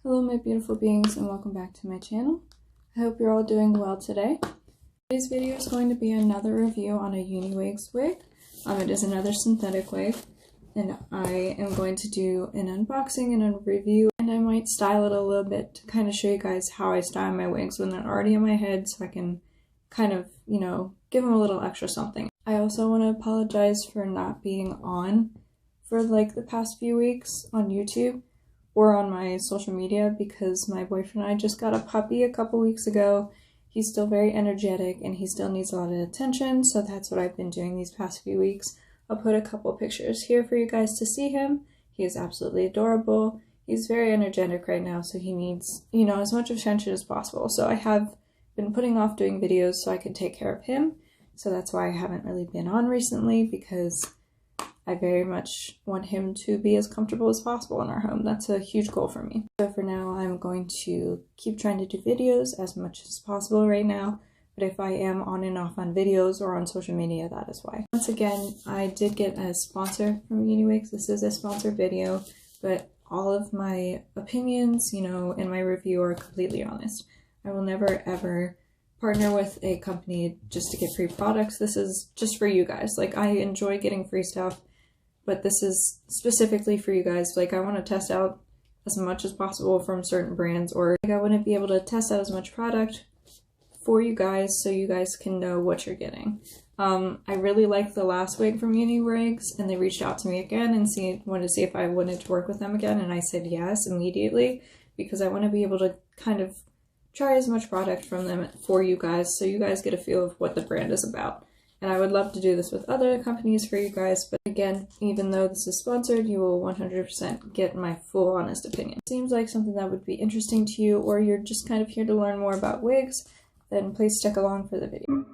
Hello my beautiful beings and welcome back to my channel. I hope you're all doing well today. Today's video is going to be another review on a UniWigs wig. It is another synthetic wig and I am going to do an unboxing and a review, and I might style it a little bit to kind of show you guys how I style my wigs when they're already in my head so I can kind of, give them a little extra something. I also want to apologize for not being on for like the past few weeks on YouTube or on my social media because my boyfriend and I just got a puppy a couple weeks ago. He's still very energetic and he still needs a lot of attention, so that's what I've been doing these past few weeks. I'll put a couple pictures here for you guys to see him. He is absolutely adorable. He's very energetic right now, so he needs, as much attention as possible. So I have been putting off doing videos so I can take care of him. So that's why I haven't really been on recently, because I very much want him to be as comfortable as possible in our home. That's a huge goal for me. So for now, I'm going to keep trying to do videos as much as possible right now. But if I am on and off on videos or on social media, that is why. Once again, I did get a sponsor from UniWigs. This is a sponsored video, but all of my opinions, in my review are completely honest. I will never ever partner with a company just to get free products. This is just for you guys. Like, I enjoy getting free stuff, but this is specifically for you guys. Like, I want to test out as much as possible from certain brands, or like, I wouldn't be able to test out as much product for you guys so you guys can know what you're getting. I really liked the last wig from UniWigs, and they reached out to me again and wanted to see if I wanted to work with them again, and I said yes immediately because I want to be able to kind of try as much product from them for you guys so you guys get a feel of what the brand is about. And I would love to do this with other companies for you guys, but again, even though this is sponsored, you will 100% get my full honest opinion. Seems like something that would be interesting to you, or you're just kind of here to learn more about wigs, then please stick along for the video.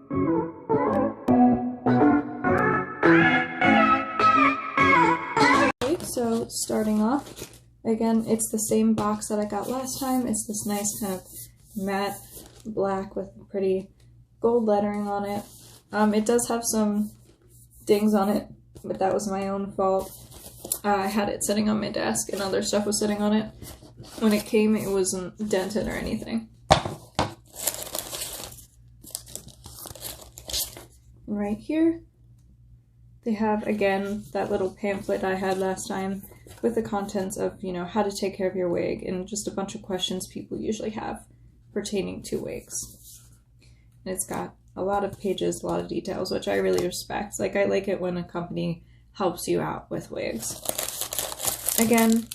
Okay, so starting off, again, it's the same box that I got last time. It's this nice kind of matte black with pretty gold lettering on it. It does have some dings on it, but that was my own fault. I had it sitting on my desk and other stuff was sitting on it. When it came, it wasn't dented or anything. And right here, they have, again, that little pamphlet I had last time with the contents of, how to take care of your wig and just a bunch of questions people usually have pertaining to wigs. And it's got a lot of pages, a lot of details, which I really respect. Like, I like it when a company helps you out with wigs. Again,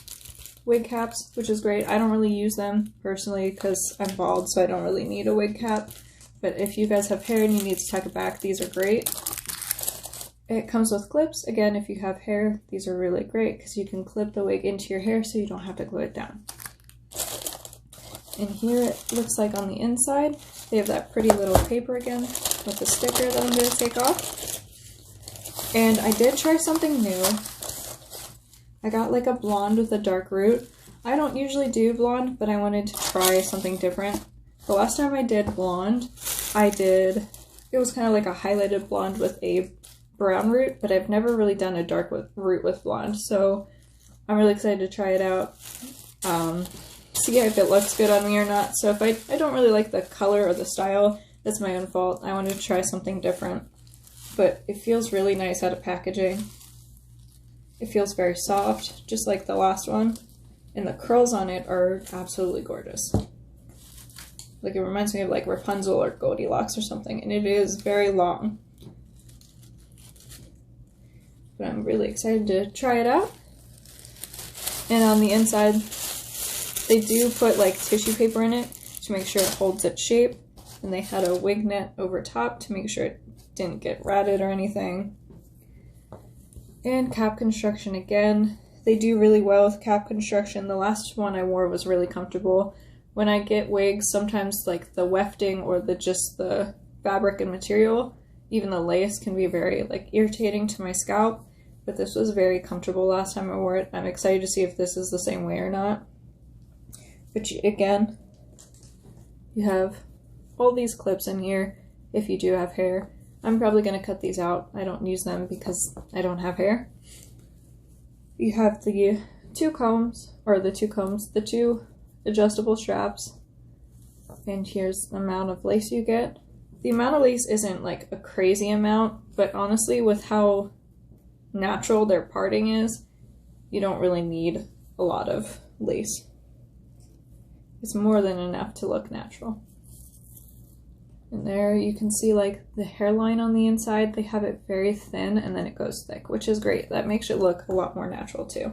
wig caps, which is great. I don't really use them personally because I'm bald, so I don't really need a wig cap. But if you guys have hair and you need to tuck it back, these are great. It comes with clips. Again, if you have hair, these are really great because you can clip the wig into your hair so you don't have to glue it down. And here it looks like on the inside, they have that pretty little paper again with the sticker that I'm going to take off. And I did try something new. I got like a blonde with a dark root. I don't usually do blonde, but I wanted to try something different. The last time I did blonde, it was kind of like a highlighted blonde with a brown root, but I've never really done a dark root with blonde, so I'm really excited to try it out. See if it looks good on me or not. So if I don't really like the color or the style, that's my own fault. I wanted to try something different, but it feels really nice out of packaging. It feels very soft, just like the last one, and the curls on it are absolutely gorgeous. Like, it reminds me of like Rapunzel or Goldilocks or something, and it is very long. But I'm really excited to try it out. And on the inside, they do put like tissue paper in it to make sure it holds its shape. And they had a wig net over top to make sure it didn't get ratted or anything. And cap construction again. They do really well with cap construction. The last one I wore was really comfortable. When I get wigs, sometimes like the wefting or just the fabric and material, even the lace can be very like irritating to my scalp. But this was very comfortable last time I wore it. I'm excited to see if this is the same way or not. But again, you have all these clips in here if you do have hair. I'm probably going to cut these out. I don't use them because I don't have hair. You have the two adjustable straps, and here's the amount of lace you get. The amount of lace isn't like a crazy amount, but honestly, with how natural their parting is, you don't really need a lot of lace. It's more than enough to look natural. And there you can see like the hairline on the inside, they have it very thin and then it goes thick, which is great. That makes it look a lot more natural too.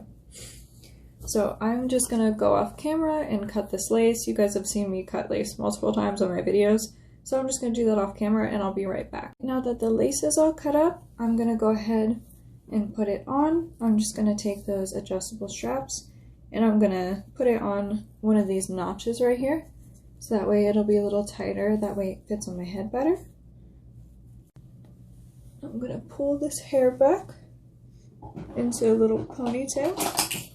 So I'm just gonna go off camera and cut this lace. You guys have seen me cut lace multiple times on my videos, so I'm just gonna do that off camera and I'll be right back. Now that the lace is all cut up, I'm gonna go ahead and put it on. I'm just gonna take those adjustable straps and I'm gonna put it on one of these notches right here. So that way it'll be a little tighter, that way it fits on my head better. I'm gonna pull this hair back into a little ponytail.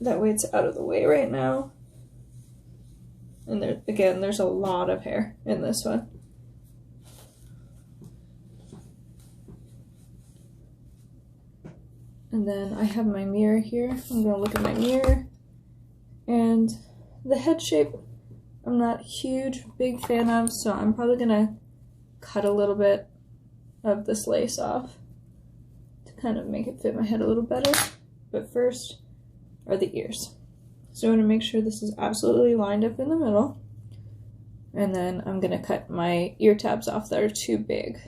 That way it's out of the way right now. And there, again, there's a lot of hair in this one. And then I have my mirror here. I'm gonna look at my mirror. And the head shape, I'm not a huge, big fan of, so I'm probably gonna cut a little bit of this lace off to kind of make it fit my head a little better. But first are the ears. So I want to make sure this is absolutely lined up in the middle. And then I'm gonna cut my ear tabs off that are too big.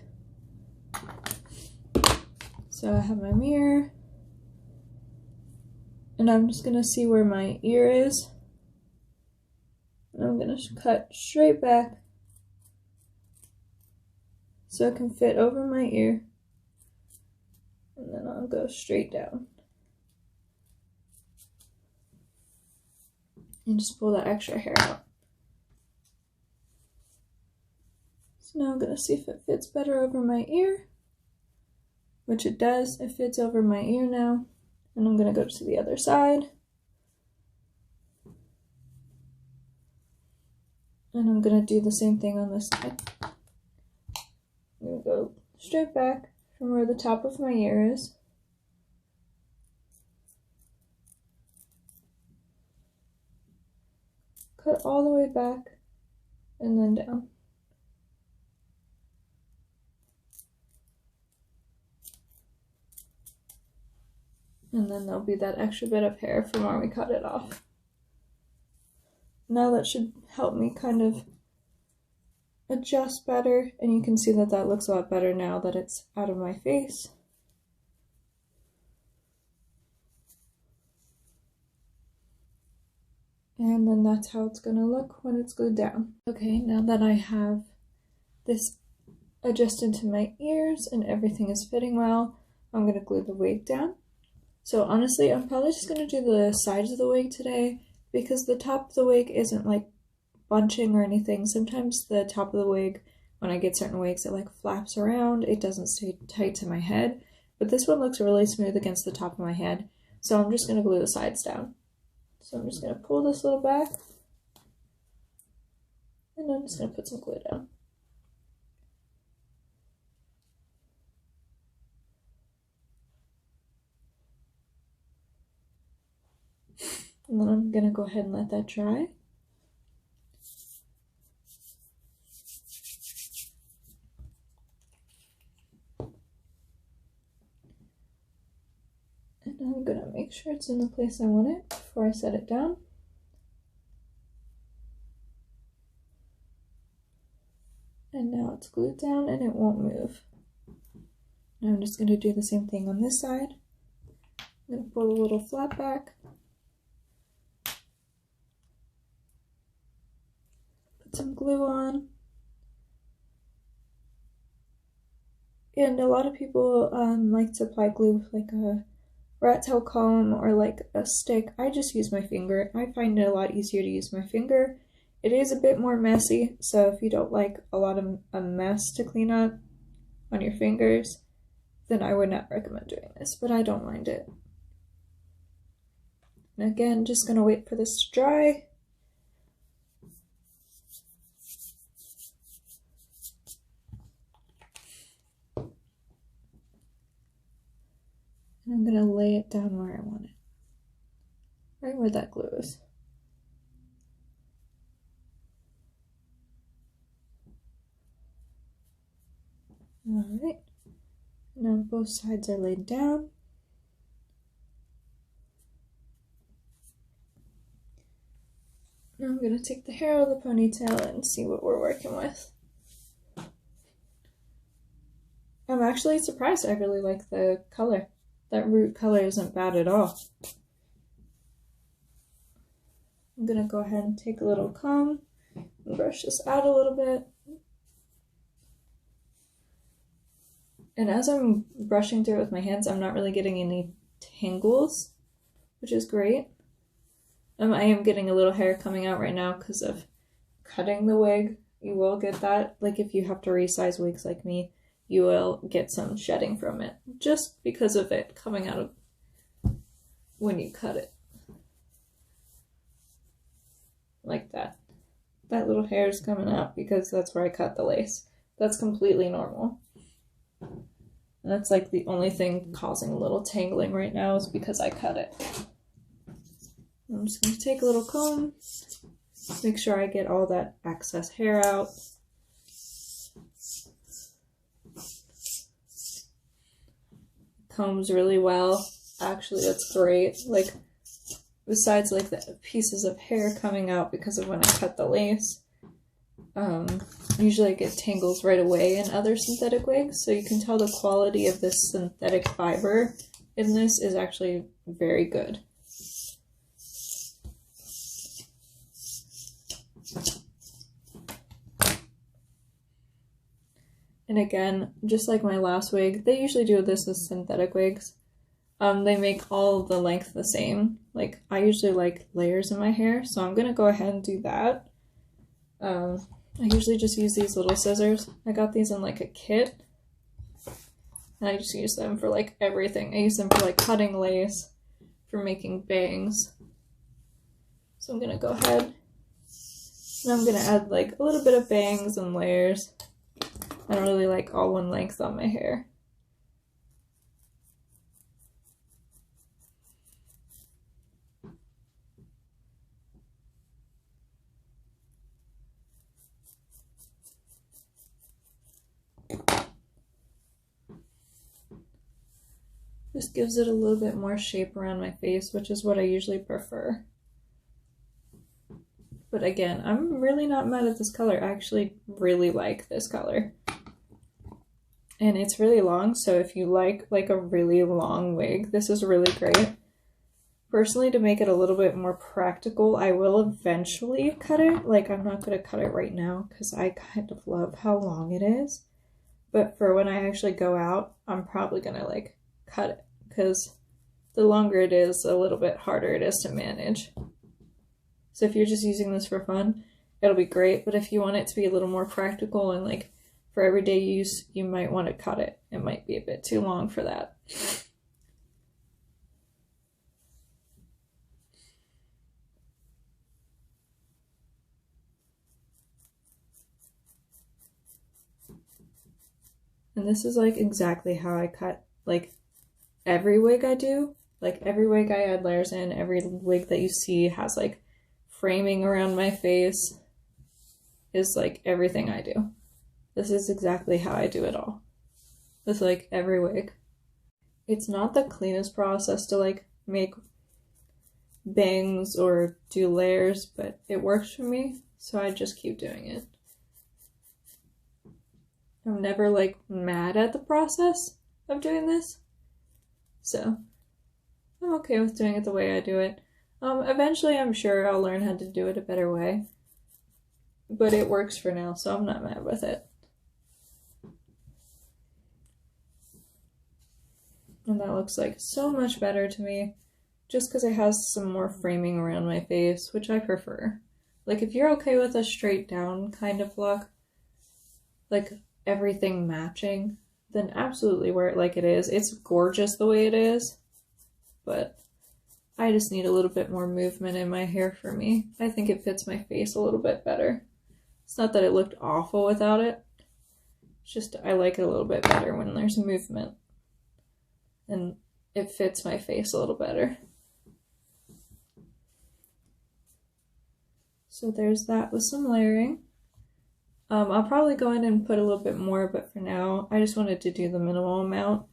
So I have my mirror. And I'm just gonna see where my ear is. And I'm gonna cut straight back so it can fit over my ear. And then I'll go straight down. And just pull that extra hair out. So now I'm gonna see if it fits better over my ear, which it does. It fits over my ear now. And I'm gonna go to the other side. And I'm gonna do the same thing on this side. I'm gonna go straight back from where the top of my ear is. Cut all the way back and then down. And then there'll be that extra bit of hair from where we cut it off. Now that should help me kind of adjust better, and you can see that that looks a lot better now that it's out of my face. And then that's how it's gonna look when it's glued down. Okay, now that I have this adjusted to my ears and everything is fitting well, I'm gonna glue the wig down. So honestly, I'm probably just gonna do the sides of the wig today because the top of the wig isn't like bunching or anything. Sometimes the top of the wig, when I get certain wigs, it like flaps around. It doesn't stay tight to my head. But this one looks really smooth against the top of my head. So I'm just gonna glue the sides down. So I'm just gonna pull this little back. And I'm just gonna put some glue down. And then I'm gonna go ahead and let that dry. And I'm gonna make sure it's in the place I want it before I set it down. And now it's glued down and it won't move. Now I'm just gonna do the same thing on this side. I'm gonna pull a little flap back. Put some glue on. And a lot of people like to apply glue with like a rat tail comb or like a stick. I just use my finger. I find it a lot easier to use my finger. It is a bit more messy, so if you don't like a lot of a mess to clean up on your fingers, then I would not recommend doing this, but I don't mind it. And again, just gonna wait for this to dry. And I'm gonna lay it down where I want it. Right where that glue is. Alright, now both sides are laid down. Now I'm going to take the hair out of the ponytail and see what we're working with. I'm actually surprised. I really like the color. That root color isn't bad at all. I'm going to go ahead and take a little comb and brush this out a little bit. And as I'm brushing through it with my hands, I'm not really getting any tangles, which is great. I am getting a little hair coming out right now because of cutting the wig. You will get that. Like if you have to resize wigs like me, you will get some shedding from it just because of it coming out of when you cut it. Like that. That little hair is coming out because that's where I cut the lace. That's completely normal. And that's like the only thing causing a little tangling right now is because I cut it. I'm just going to take a little comb, make sure I get all that excess hair out. Combs really well. Actually, that's great. Like, besides like the pieces of hair coming out because of when I cut the lace, usually I get tangles right away in other synthetic wigs, so you can tell the quality of this synthetic fiber in this is actually very good. And again, just like my last wig, they usually do this with synthetic wigs. They make all the length the same. Like, I usually like layers in my hair, so I'm gonna go ahead and do that. I usually just use these little scissors. I got these in like a kit. And I just use them for like everything. I use them for like cutting lace, for making bangs. So I'm gonna go ahead and I'm gonna add like a little bit of bangs and layers. I don't really like all one length on my hair. Just gives it a little bit more shape around my face, which is what I usually prefer. But again, I'm really not mad at this color. I actually really like this color. And it's really long, so if you like a really long wig, this is really great. Personally, to make it a little bit more practical, I will eventually cut it. Like, I'm not going to cut it right now because I kind of love how long it is. But for when I actually go out, I'm probably going to like cut it because the longer it is, a little bit harder it is to manage. So if you're just using this for fun, it'll be great. But if you want it to be a little more practical and like for everyday use, you might want to cut it. It might be a bit too long for that. And this is like exactly how I cut like every wig I do. Like every wig I add layers in, every wig that you see has like framing around my face is like everything I do. This is exactly how I do it all. With like every wig. It's not the cleanest process to like make bangs or do layers, but it works for me, so I just keep doing it. I'm never like mad at the process of doing this, so I'm okay with doing it the way I do it. Eventually I'm sure I'll learn how to do it a better way, but it works for now, so I'm not mad with it. And that looks like so much better to me, just because it has some more framing around my face, which I prefer. Like, if you're okay with a straight down kind of look, like everything matching, then absolutely wear it like it is. It's gorgeous the way it is, but I just need a little bit more movement in my hair for me. I think it fits my face a little bit better. It's not that it looked awful without it. It's just I like it a little bit better when there's movement. And it fits my face a little better. So there's that with some layering. I'll probably go in and put a little bit more, but for now, I just wanted to do the minimal amount,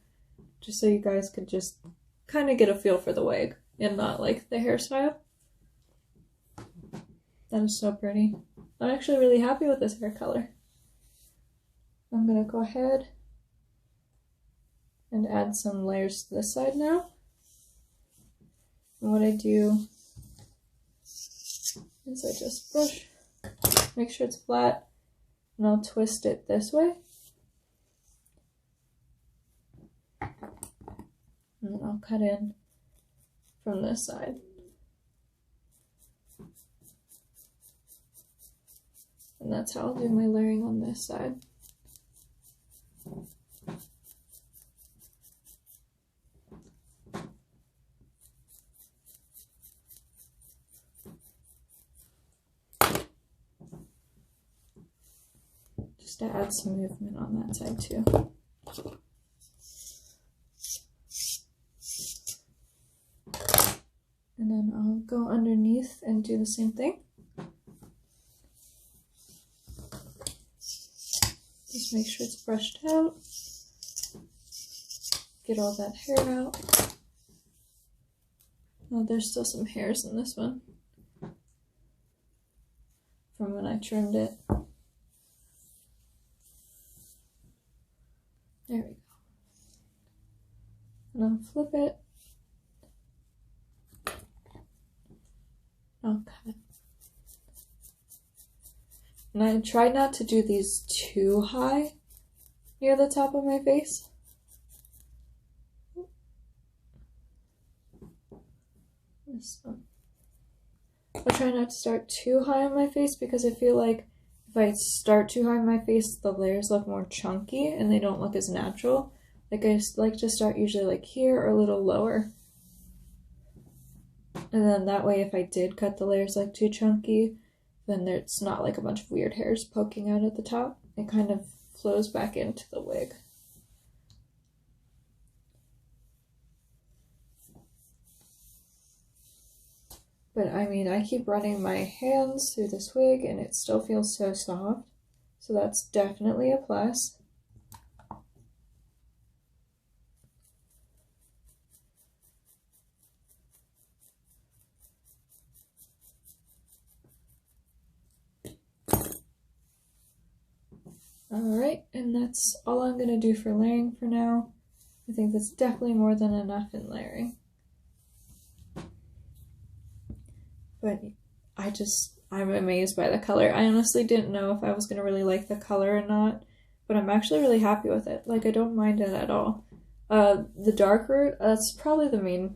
just so you guys could just kind of get a feel for the wig and not like the hairstyle. That is so pretty. I'm actually really happy with this hair color. I'm gonna go ahead and add some layers to this side now. And what I do is I just brush, make sure it's flat, and I'll twist it this way. And then I'll cut in from this side. And that's how I'll do my layering on this side. Just to add some movement on that side too. And then I'll go underneath and do the same thing. Just make sure it's brushed out. Get all that hair out. Oh, there's still some hairs in this one from when I trimmed it. There we go. And I'll flip it. I'll cut. And I try not to do these too high near the top of my face. This one. I'll try not to start too high on my face because I feel like if I start too high on my face, the layers look more chunky and they don't look as natural. Like I just like to start usually like here or a little lower. And then that way if I did cut the layers like too chunky, then it's not like a bunch of weird hairs poking out at the top. It kind of flows back into the wig. But I mean, I keep running my hands through this wig and it still feels so soft. So that's definitely a plus. Alright, and that's all I'm going to do for layering for now. I think that's definitely more than enough in layering. But I'm amazed by the color. I honestly didn't know if I was going to really like the color or not, but I'm actually really happy with it. Like, I don't mind it at all. The dark root, that's probably the main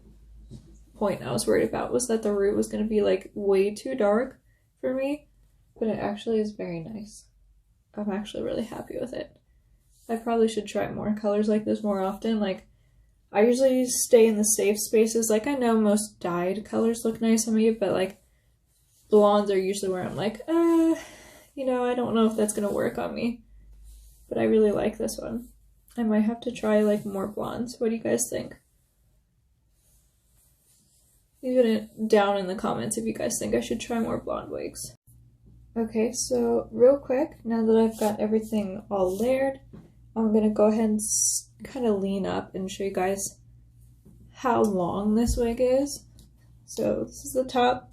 point I was worried about, was that the root was going to be like way too dark for me, but it actually is very nice. I'm actually really happy with it. I probably should try more colors like this more often. Like, I usually stay in the safe spaces. Like, I know most dyed colors look nice on me, but like blondes are usually where I'm like, you know, I don't know if that's gonna work on me. But I really like this one. I might have to try like more blondes. What do you guys think? Leave it down in the comments if you guys think I should try more blonde wigs. Okay, so real quick, now that I've got everything all layered, I'm gonna go ahead and kind of lean up and show you guys how long this wig is. So this is the top,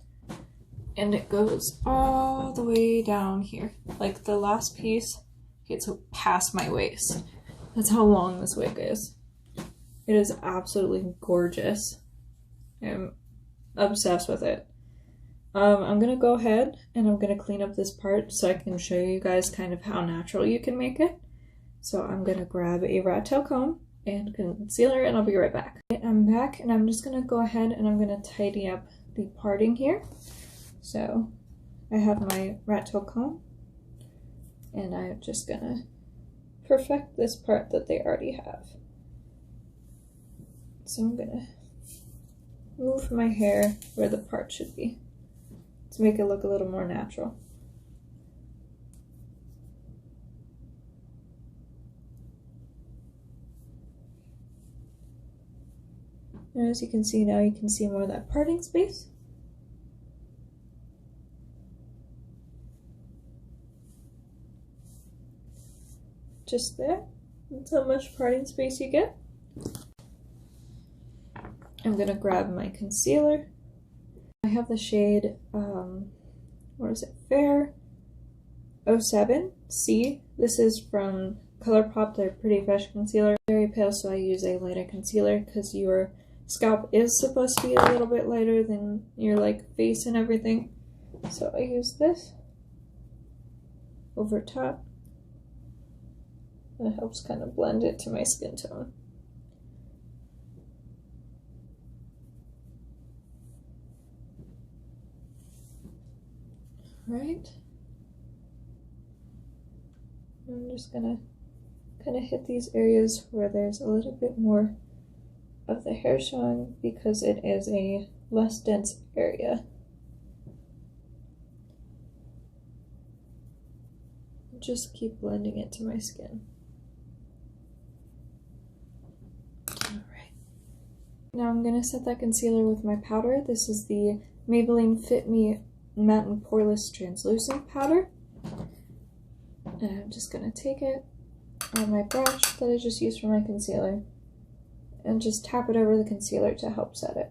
and it goes all the way down here. Like the last piece gets past my waist. That's how long this wig is. It is absolutely gorgeous. I'm obsessed with it. I'm gonna go ahead and I'm gonna clean up this part so I can show you guys kind of how natural you can make it. So I'm gonna grab a rat tail comb and concealer and I'll be right back. Okay, I'm back and I'm just gonna go ahead and I'm gonna tidy up the parting here. So I have my rat tail comb and I'm just gonna perfect this part that they already have. So I'm gonna move my hair where the part should be to make it look a little more natural. And as you can see now, you can see more of that parting space. just there. That's how much parting space you get. I'm gonna grab my concealer. I have the shade, what is it, Fair 07C. This is from ColourPop, their Pretty Fresh concealer. Very pale, so I use a lighter concealer because your scalp is supposed to be a little bit lighter than your like face and everything. So I use this over top. It helps kind of blend it to my skin tone. Right. I'm just gonna kind of hit these areas where there's a little bit more of the hair showing because it is a less dense area. Just keep blending it to my skin. Alright. Now I'm gonna set that concealer with my powder. This is the Maybelline Fit Me Matte and Poreless Translucent Powder. And I'm just gonna take it on my brush that I just used for my concealer and just tap it over the concealer to help set it.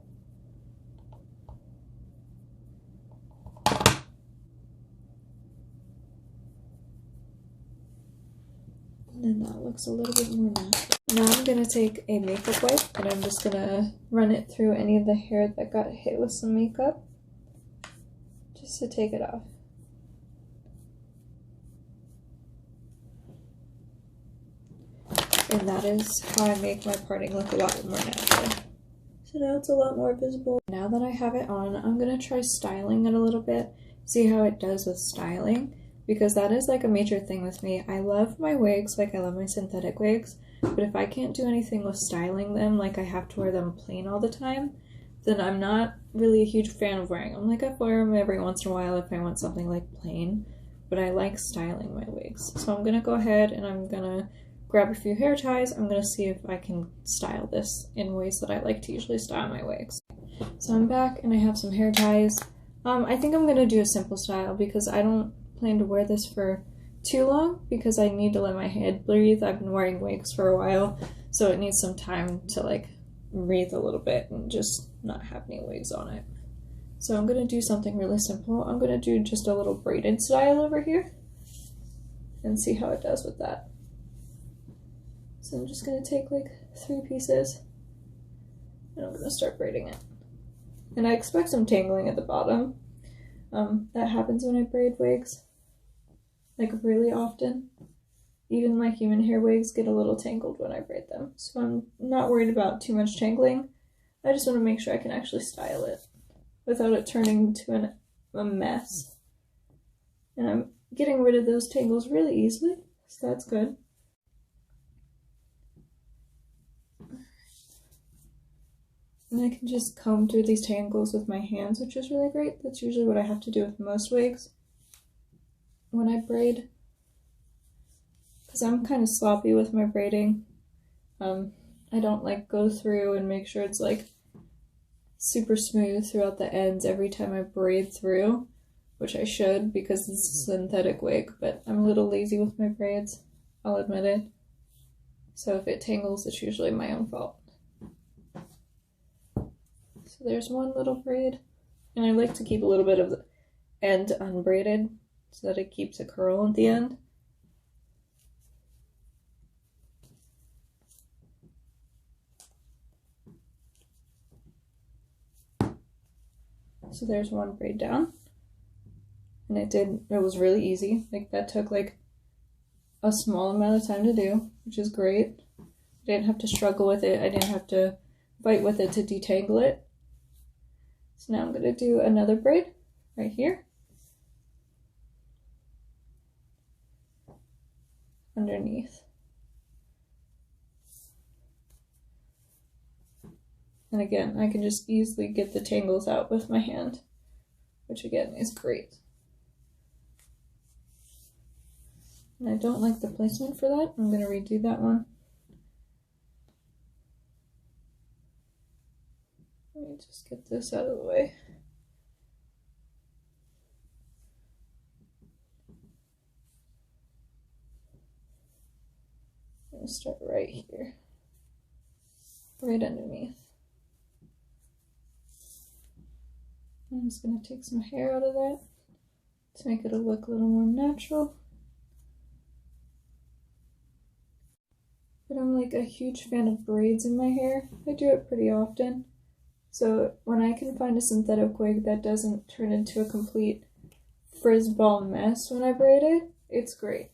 And then that looks a little bit more natural. Now I'm gonna take a makeup wipe and I'm just gonna run it through any of the hair that got hit with some makeup, just to take it off. And that is how I make my parting look a lot more natural. So now it's a lot more visible. Now that I have it on, I'm gonna try styling it a little bit, see how it does with styling, because that is like a major thing with me. I love my wigs, like I love my synthetic wigs, but if I can't do anything with styling them, like I have to wear them plain all the time, then I'm not really a huge fan of wearing them. Like I wear them every once in a while if I want something like plain, but I like styling my wigs. So I'm gonna go ahead and I'm gonna grab a few hair ties. I'm gonna see if I can style this in ways that I like to usually style my wigs. So I'm back and I have some hair ties. I think I'm gonna do a simple style because I don't plan to wear this for too long because I need to let my head breathe. I've been wearing wigs for a while, so it needs some time to like breathe a little bit and just not have any wigs on it. So I'm gonna do something really simple. I'm gonna do just a little braided style over here and see how it does with that. So I'm just gonna take like 3 pieces and I'm gonna start braiding it. And I expect some tangling at the bottom. That happens when I braid wigs, like really often. Even my human hair wigs get a little tangled when I braid them. So I'm not worried about too much tangling. I just want to make sure I can actually style it without it turning into a mess. And I'm getting rid of those tangles really easily, so that's good. And I can just comb through these tangles with my hands, which is really great. That's usually what I have to do with most wigs when I braid, because I'm kind of sloppy with my braiding. I don't like go through and make sure it's like super smooth throughout the ends every time I braid through, which I should because this is a synthetic wig, but I'm a little lazy with my braids, I'll admit it. So if it tangles, it's usually my own fault. So there's one little braid, and I like to keep a little bit of the end unbraided so that it keeps a curl at the end. So there's one braid down, and it was really easy. Like that took like a small amount of time to do, which is great. I didn't have to struggle with it. I didn't have to fight with it to detangle it. So now I'm going to do another braid right here. Underneath. And again, I can just easily get the tangles out with my hand, which again is great. And I don't like the placement for that. I'm going to redo that one. Let me just get this out of the way. gonna start right here, right underneath. I'm just gonna take some hair out of that to make it look a little more natural. But I'm like a huge fan of braids in my hair. I do it pretty often. So when I can find a synthetic wig that doesn't turn into a complete frizz ball mess when I braid it, it's great.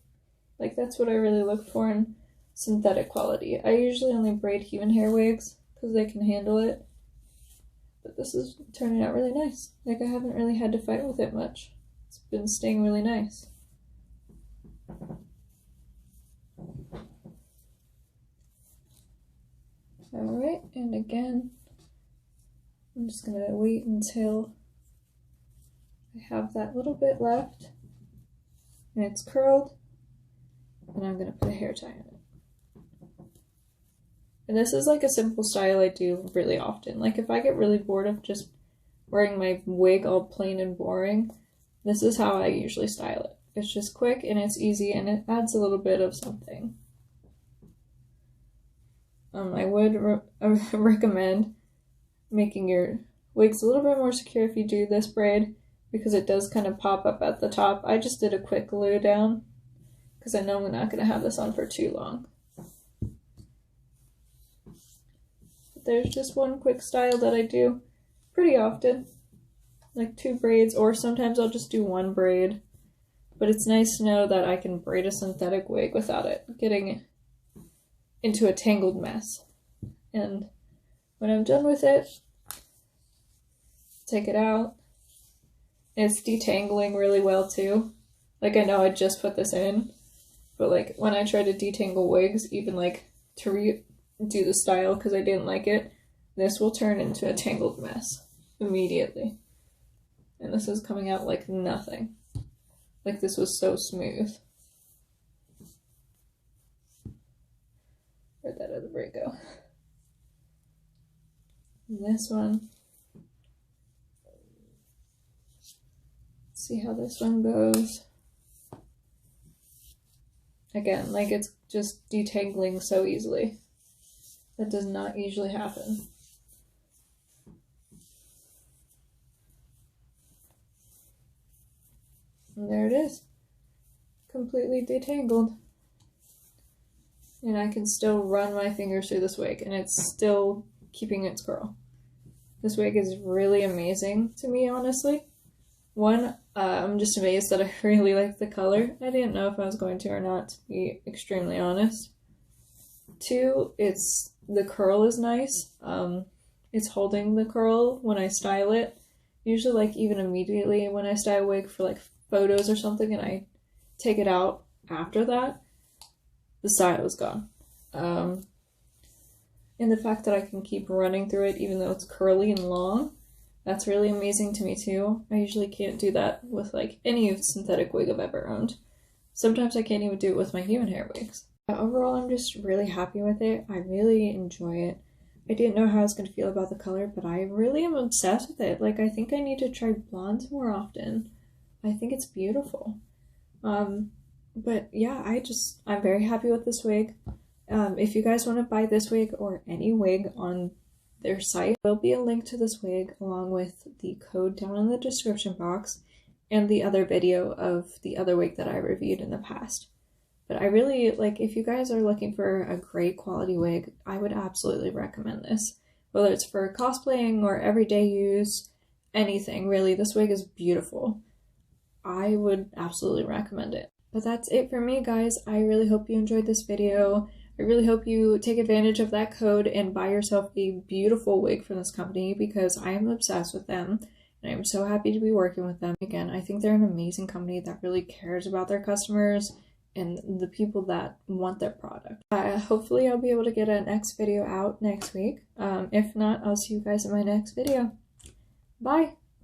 Like, that's what I really look for in synthetic quality. I usually only braid human hair wigs because they can handle it. But this is turning out really nice. Like, I haven't really had to fight with it much. It's been staying really nice. Alright, and again, I'm just going to wait until I have that little bit left and it's curled, and I'm going to put a hair tie in it. And this is like a simple style I do really often. Like, if I get really bored of just wearing my wig all plain and boring, this is how I usually style it. It's just quick and it's easy and it adds a little bit of something. I would recommend making your wigs a little bit more secure if you do this braid, because it does kind of pop up at the top. I just did a quick glue down because I know I'm not going to have this on for too long. But there's just one quick style that I do pretty often, like 2 braids, or sometimes I'll just do 1 braid. But it's nice to know that I can braid a synthetic wig without it getting into a tangled mess. And when I'm done with it, take it out. It's detangling really well too. Like, I know I just put this in, but like when I try to detangle wigs, even like to redo the style because I didn't like it, this will turn into a tangled mess immediately. And this is coming out like nothing. Like, this was so smooth. Where'd that other braid go? And this one. Let's see how this one goes. Again, like, it's just detangling so easily. That does not usually happen. And there it is. Completely detangled. And I can still run my fingers through this wig and it's still keeping its curl. This wig is really amazing to me, honestly. One, I'm just amazed that I really like the color. I didn't know if I was going to or not, to be extremely honest. 2, the curl is nice. It's holding the curl when I style it. Usually, like, even immediately when I style a wig for like photos or something and I take it out after that, the style is gone. And the fact that I can keep running through it even though it's curly and long, that's really amazing to me too. I usually can't do that with like any synthetic wig I've ever owned. Sometimes I can't even do it with my human hair wigs. Overall, I'm just really happy with it. I really enjoy it. I didn't know how I was going to feel about the color, but I really am obsessed with it. Like, I think I need to try blondes more often. I think it's beautiful. But yeah, I'm very happy with this wig. If you guys want to buy this wig or any wig on their site, there'll be a link to this wig along with the code down in the description box and the other video of the other wig that I reviewed in the past. But I really, like, if you guys are looking for a great quality wig, I would absolutely recommend this. Whether it's for cosplaying or everyday use, anything, really, this wig is beautiful. I would absolutely recommend it. But that's it for me, guys. I really hope you enjoyed this video. I really hope you take advantage of that code and buy yourself a beautiful wig from this company, because I am obsessed with them and I'm so happy to be working with them. Again, I think they're an amazing company that really cares about their customers and the people that want their product. Hopefully I'll be able to get a next video out next week. If not, I'll see you guys in my next video. Bye!